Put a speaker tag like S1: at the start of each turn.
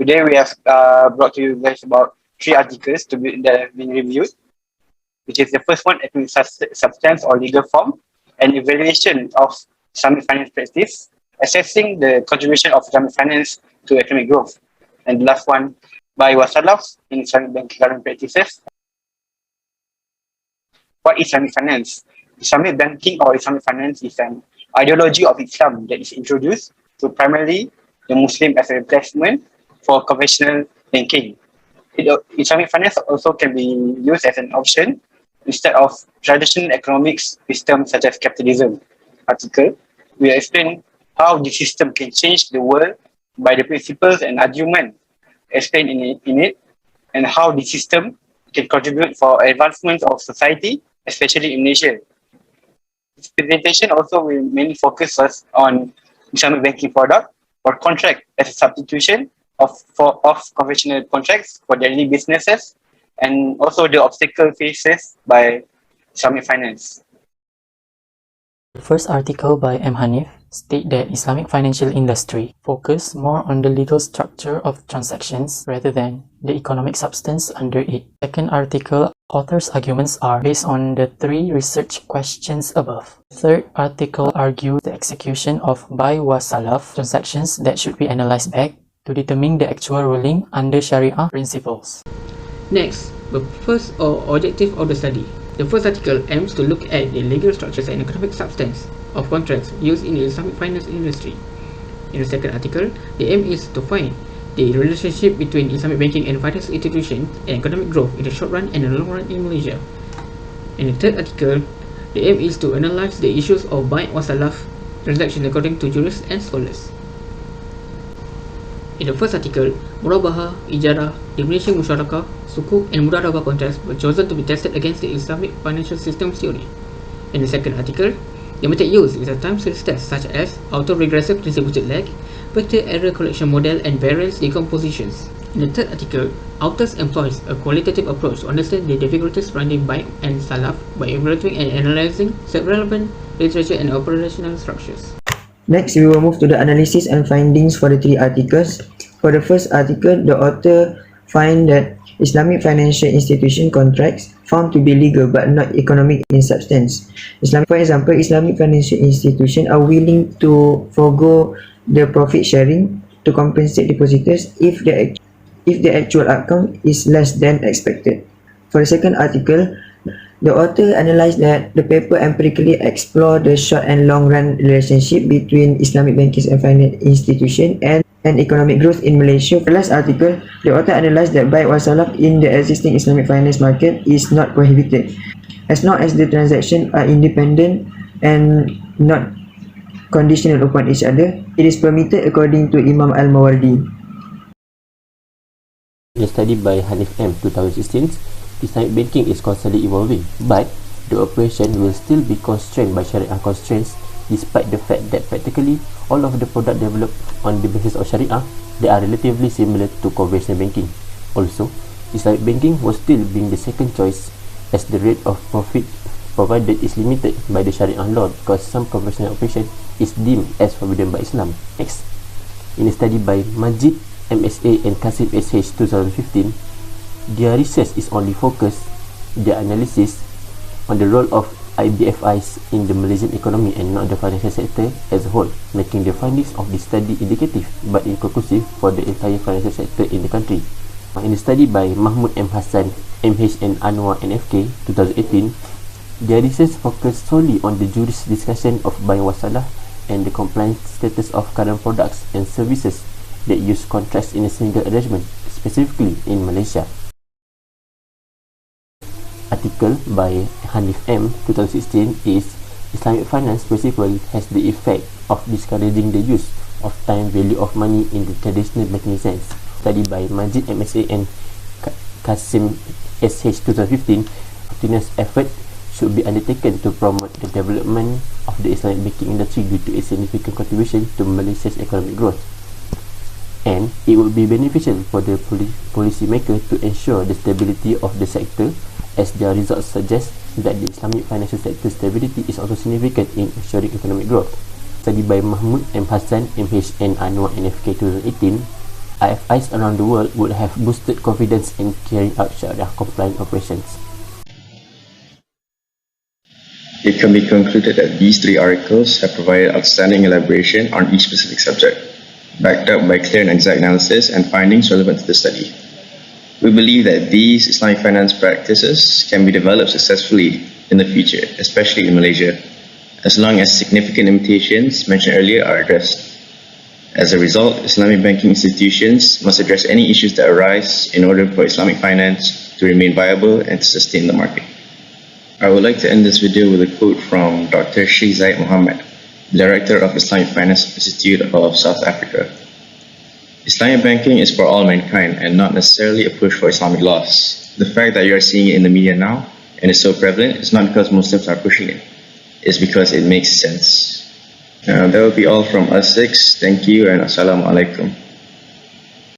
S1: Today we have brought to you guys about 3 articles that have been reviewed, which is the first one, economic substance or legal form, an evaluation of Islamic finance practice, assessing the contribution of Islamic finance to economic growth, and the last one, by Wasalaf in Islamic banking current practices. What is Islamic finance? Islamic banking or Islamic finance is an ideology of Islam that is introduced to primarily the Muslim as a replacement for conventional banking. Islamic finance also can be used as an option instead of traditional economic systems such as capitalism. Article, we will explain how the system can change the world by the principles and argument explained in it, and how the system can contribute for advancement of society, especially in Malaysia. This presentation also will mainly focus us on Islamic banking product or contract as a substitution of conventional contracts for daily businesses, and also the obstacle faces by Islamic finance.
S2: The first article by M. Hanif state that Islamic financial industry focus more on the legal structure of transactions rather than the economic substance under it. Second article, author's arguments are based on the 3 research questions above. Third article argues the execution of buy was salaf transactions that should be analyzed back to determine the actual ruling under Sharia principles.
S3: Next, the purpose or objective of the study. The first article aims to look at the legal structures and economic substance of contracts used in the Islamic finance industry. In the second article, the aim is to find the relationship between Islamic banking and finance institutions and economic growth in the short run and the long run in Malaysia. In the third article, the aim is to analyze the issues of buy or salaf transactions according to jurists and scholars. In the first article, murabaha, ijarah, diminution musyarakah, sukuk and mudarabah contracts were chosen to be tested against the Islamic financial system theory. In the second article, the method used is a time series test such as autoregressive distributed lag, vector error correction model and variance decompositions. In the third article, authors employs a qualitative approach to understand the difficulties surrounding buy and salaf by evaluating and analyzing relevant literature and operational structures.
S4: Next, we will move to the analysis and findings for the 3 articles. For the first article, the author find that Islamic financial institution contracts found to be legal but not economic in substance. For example, Islamic financial institutions are willing to forego the profit sharing to compensate depositors if the actual outcome is less than expected. For the second article, the author analyzed that the paper empirically explored the short and long run relationship between Islamic banking and finance institution and economic growth in Malaysia. For the last article, the author analyzed that buy or salaf in the existing Islamic finance market is not prohibited as long as the transactions are independent and not conditional upon each other. It is permitted according to Imam Al-Mawardi.
S5: A study by Hanif M. 2016, Islamic banking is constantly evolving, but the operation will still be constrained by Sharia constraints despite the fact that practically all of the products developed on the basis of Sharia, they are relatively similar to conventional banking. Also, Islamic banking was still being the second choice as the rate of profit provided is limited by the Sharia law because some conventional operation is deemed as forbidden by Islam. Next, in a study by Majid MSA and Kasim SH 2015, their research is only focused their analysis on the role of IBFIs in the Malaysian economy and not the financial sector as a whole, making the findings of the study indicative but inconclusive for the entire financial sector in the country. In a study by Mahmud M. Hassan, MH and Anwar NFK 2018, their research focused solely on the juris discussion of buy wasalah and the compliance status of current products and services that use contracts in a single arrangement, specifically in Malaysia. Article by Hanif M. 2016 is Islamic finance principle has the effect of discouraging the use of time value of money in the traditional banking sense. Study by Majid MSA and Kasim SH 2015, continuous effort should be undertaken to promote the development of the Islamic banking industry due to its significant contribution to Malaysia's economic growth. And it would be beneficial for the policymaker to ensure the stability of the sector, as their results suggest that the Islamic financial sector stability is also significant in ensuring economic growth. Study by Mahmud M. Hassan, MH and Anwar NFK 2018, IFIs around the world would have boosted confidence in carrying out Sharia compliant operations.
S6: It can be concluded that these three articles have provided outstanding elaboration on each specific subject, backed up by clear and exact analysis and findings relevant to the study. We believe that these Islamic finance practices can be developed successfully in the future, especially in Malaysia, as long as significant limitations mentioned earlier are addressed. As a result, Islamic banking institutions must address any issues that arise in order for Islamic finance to remain viable and to sustain the market. I would like to end this video with a quote from Dr. Sheikh Zaid Muhammad, Director of Islamic Finance Institute of South Africa. Islamic banking is for all mankind and not necessarily a push for Islamic laws. The fact that you are seeing it in the media now and is so prevalent is not because Muslims are pushing it. It's because it makes sense. That will be all from us six. Thank you and Assalamu alaikum.